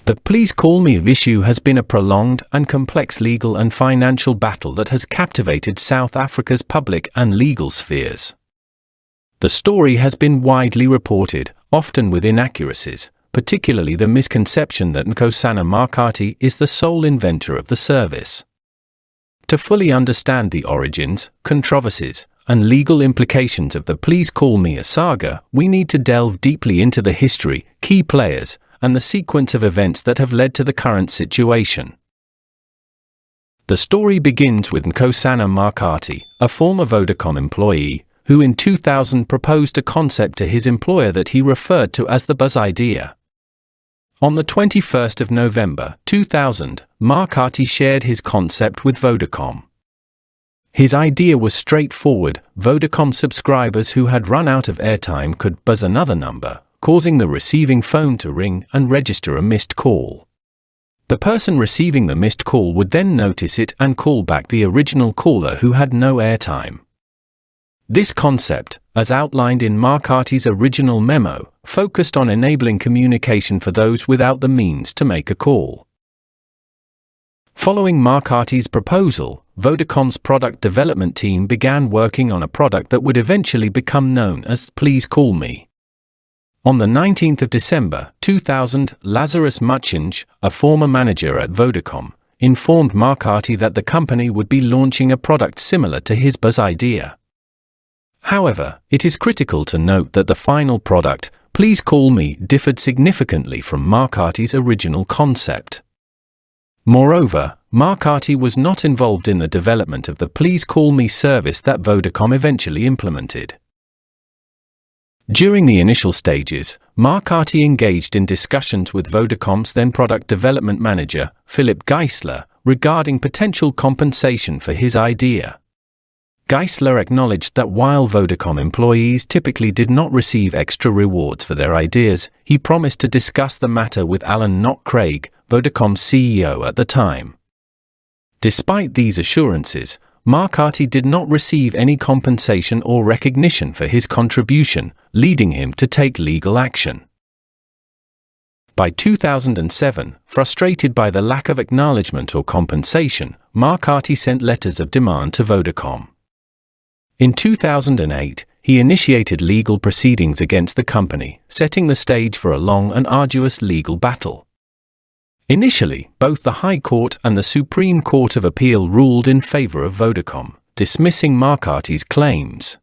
The Please Call Me issue has been a prolonged and complex legal and financial battle that has captivated South Africa's public and legal spheres. The story has been widely reported, often with inaccuracies, particularly the misconception that Nkosana Makati is the sole inventor of the service. To fully understand the origins, controversies, and legal implications of the Please Call Me saga, we need to delve deeply into the history, key players, and the sequence of events that have led to the current situation. The story begins with Nkosana Makati, a former Vodacom employee, who in 2000 proposed a concept to his employer that he referred to as the Buzz idea. On the 21st of November 2000, Makati shared his concept with Vodacom. His idea was straightforward: Vodacom subscribers who had run out of airtime could buzz another number, causing the receiving phone to ring and register a missed call. The person receiving the missed call would then notice it and call back the original caller who had no airtime. This concept, as outlined in Makati's original memo, focused on enabling communication for those without the means to make a call. Following Makati's proposal, Vodacom's product development team began working on a product that would eventually become known as Please Call Me. On the 19th of December 2000, Lazarus Muchinge, a former manager at Vodacom, informed Makati that the company would be launching a product similar to his Buzz idea. However, it is critical to note that the final product, Please Call Me, differed significantly from Makati's original concept. Moreover, Makati was not involved in the development of the Please Call Me service that Vodacom eventually implemented. During the initial stages, Makati engaged in discussions with Vodacom's then product development manager, Philip Geisler, regarding potential compensation for his idea. Geisler acknowledged that while Vodacom employees typically did not receive extra rewards for their ideas, he promised to discuss the matter with Alan Knock-Craig, Vodacom's CEO at the time. Despite these assurances, Makati did not receive any compensation or recognition for his contribution, leading him to take legal action. By 2007, frustrated by the lack of acknowledgement or compensation, Makati sent letters of demand to Vodacom. In 2008, he initiated legal proceedings against the company, setting the stage for a long and arduous legal battle. Initially, both the High Court and the Supreme Court of Appeal ruled in favor of Vodacom, dismissing Makati's claims.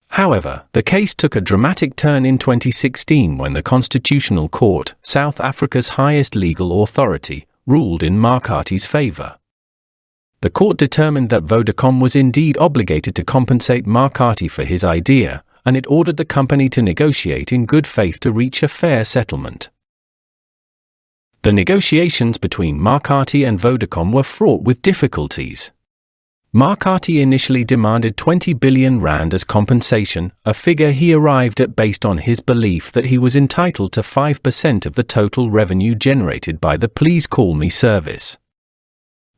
However, the case took a dramatic turn in 2016 when the Constitutional Court, South Africa's highest legal authority, ruled in Makati's favor. The court determined that Vodacom was indeed obligated to compensate Makati for his idea, and it ordered the company to negotiate in good faith to reach a fair settlement. The negotiations between Makati and Vodacom were fraught with difficulties. Makati initially demanded 20 billion rand as compensation, a figure he arrived at based on his belief that he was entitled to 5% of the total revenue generated by the Please Call Me service.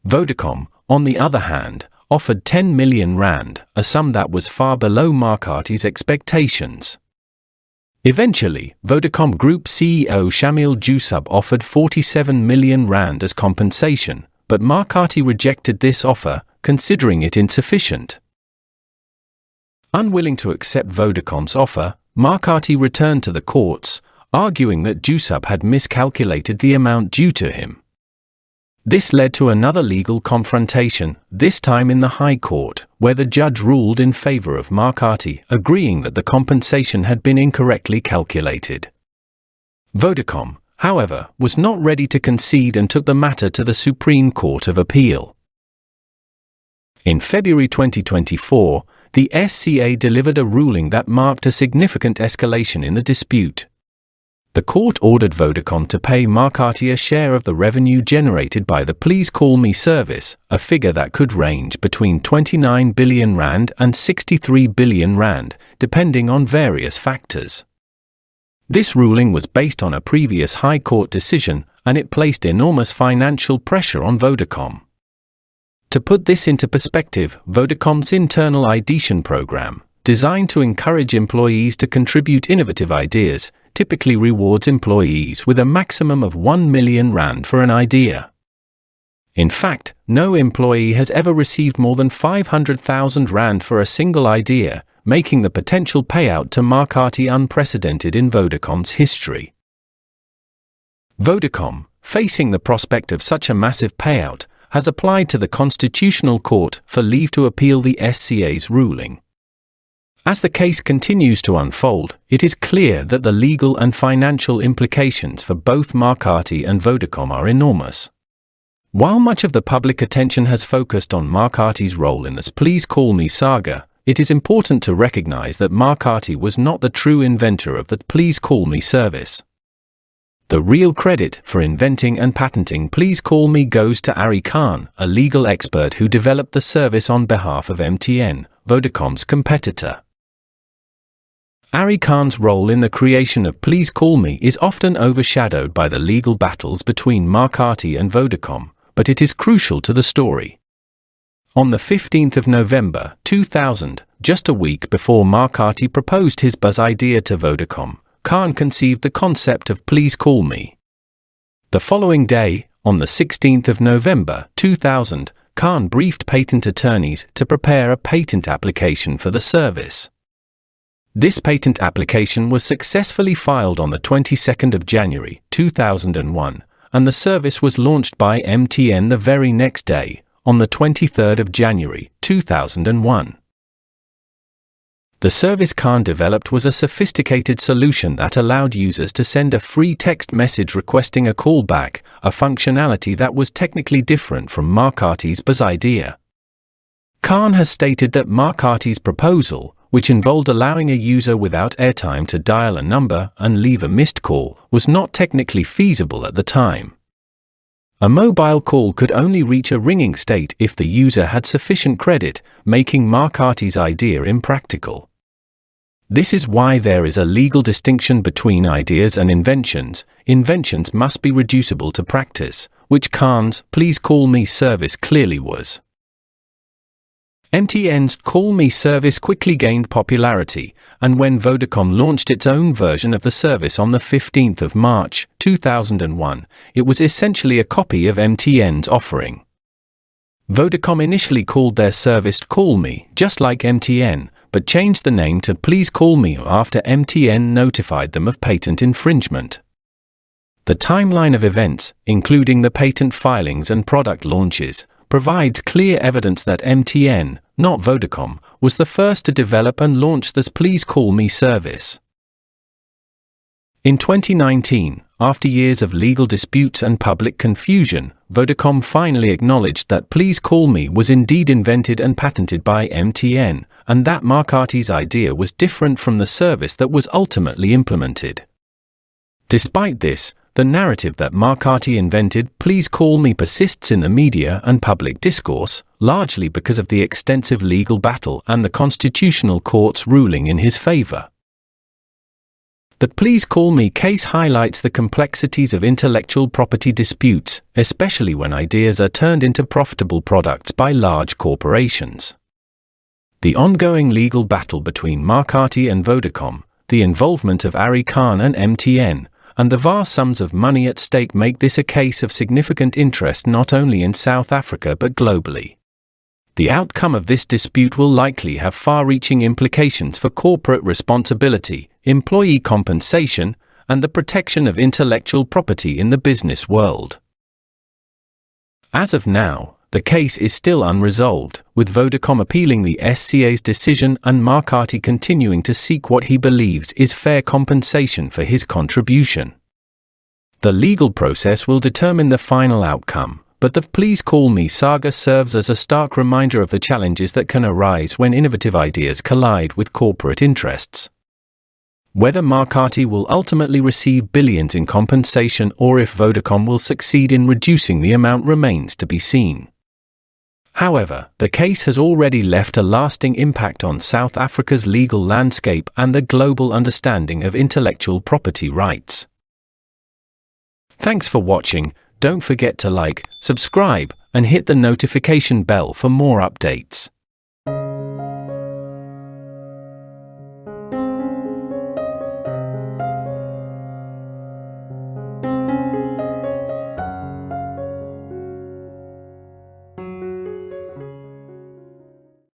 Vodacom, on the other hand, offered 10 million rand, a sum that was far below Makati's expectations. Eventually, Vodacom Group CEO Shamil Jusub offered 47 million rand as compensation, but Makati rejected this offer, considering it insufficient. Unwilling to accept Vodacom's offer, Makati returned to the courts, arguing that Jusub had miscalculated the amount due to him. This led to another legal confrontation, this time in the High Court, where the judge ruled in favor of Makati, agreeing that the compensation had been incorrectly calculated. Vodacom, however, was not ready to concede and took the matter to the Supreme Court of Appeal. In February 2024, the SCA delivered a ruling that marked a significant escalation in the dispute. The court ordered Vodacom to pay Makati a share of the revenue generated by the Please Call Me service, a figure that could range between 29 billion rand and 63 billion rand, depending on various factors. This ruling was based on a previous High Court decision, and it placed enormous financial pressure on Vodacom. To put this into perspective, Vodacom's internal ideation program, designed to encourage employees to contribute innovative ideas, typically rewards employees with a maximum of 1 million rand for an idea. In fact, no employee has ever received more than 500,000 rand for a single idea, making the potential payout to Markati unprecedented in Vodacom's history. Vodacom, facing the prospect of such a massive payout, has applied to the Constitutional Court for leave to appeal the SCA's ruling. As the case continues to unfold, it is clear that the legal and financial implications for both Markati and Vodacom are enormous. While much of the public attention has focused on Markati's role in this Please Call Me saga, it is important to recognize that Markati was not the true inventor of the Please Call Me service. The real credit for inventing and patenting Please Call Me goes to Ari Khan, a legal expert who developed the service on behalf of MTN, Vodacom's competitor. Ari Khan's role in the creation of Please Call Me is often overshadowed by the legal battles between Markati and Vodacom, but it is crucial to the story. On the 15th of November 2000, just a week before Markati proposed his buzz idea to Vodacom, Khan conceived the concept of Please Call Me. The following day, on the 16th of November 2000, Khan briefed patent attorneys to prepare a patent application for the service. This patent application was successfully filed on the 22nd of January 2001, and the service was launched by MTN the very next day, on the 23rd of January 2001. The service Khan developed was a sophisticated solution that allowed users to send a free text message requesting a callback, a functionality that was technically different from Markati's buzz idea. Khan has stated that Markati's proposal, which involved allowing a user without airtime to dial a number and leave a missed call, was not technically feasible at the time. A mobile call could only reach a ringing state if the user had sufficient credit, making Markati's idea impractical. This is why there is a legal distinction between ideas and inventions. Inventions must be reducible to practice, which Khan's Please Call Me service clearly was. MTN's Call Me service quickly gained popularity, and when Vodacom launched its own version of the service on the 15th of March 2001, it was essentially a copy of MTN's offering. Vodacom initially called their service Call Me, just like MTN, but changed the name to Please Call Me after MTN notified them of patent infringement. The timeline of events, including the patent filings and product launches, provides clear evidence that MTN, not Vodacom, was the first to develop and launch this Please Call Me service. In 2019, after years of legal disputes and public confusion, Vodacom finally acknowledged that Please Call Me was indeed invented and patented by MTN, and that Markati's idea was different from the service that was ultimately implemented. Despite this, the narrative that Markati invented Please Call Me persists in the media and public discourse, largely because of the extensive legal battle and the Constitutional Court's ruling in his favor. The Please Call Me case highlights the complexities of intellectual property disputes, especially when ideas are turned into profitable products by large corporations. The ongoing legal battle between Markati and Vodacom, the involvement of Ari Khan and MTN, and the vast sums of money at stake make this a case of significant interest not only in South Africa but globally. The outcome of this dispute will likely have far-reaching implications for corporate responsibility, employee compensation, and the protection of intellectual property in the business world. As of now, the case is still unresolved, with Vodacom appealing the SCA's decision and Markati continuing to seek what he believes is fair compensation for his contribution. The legal process will determine the final outcome, but the Please Call Me saga serves as a stark reminder of the challenges that can arise when innovative ideas collide with corporate interests. Whether Markati will ultimately receive billions in compensation or if Vodacom will succeed in reducing the amount remains to be seen. However, the case has already left a lasting impact on South Africa's legal landscape and the global understanding of intellectual property rights. Thanks for watching. Don't forget to like, subscribe, and hit the notification bell for more updates.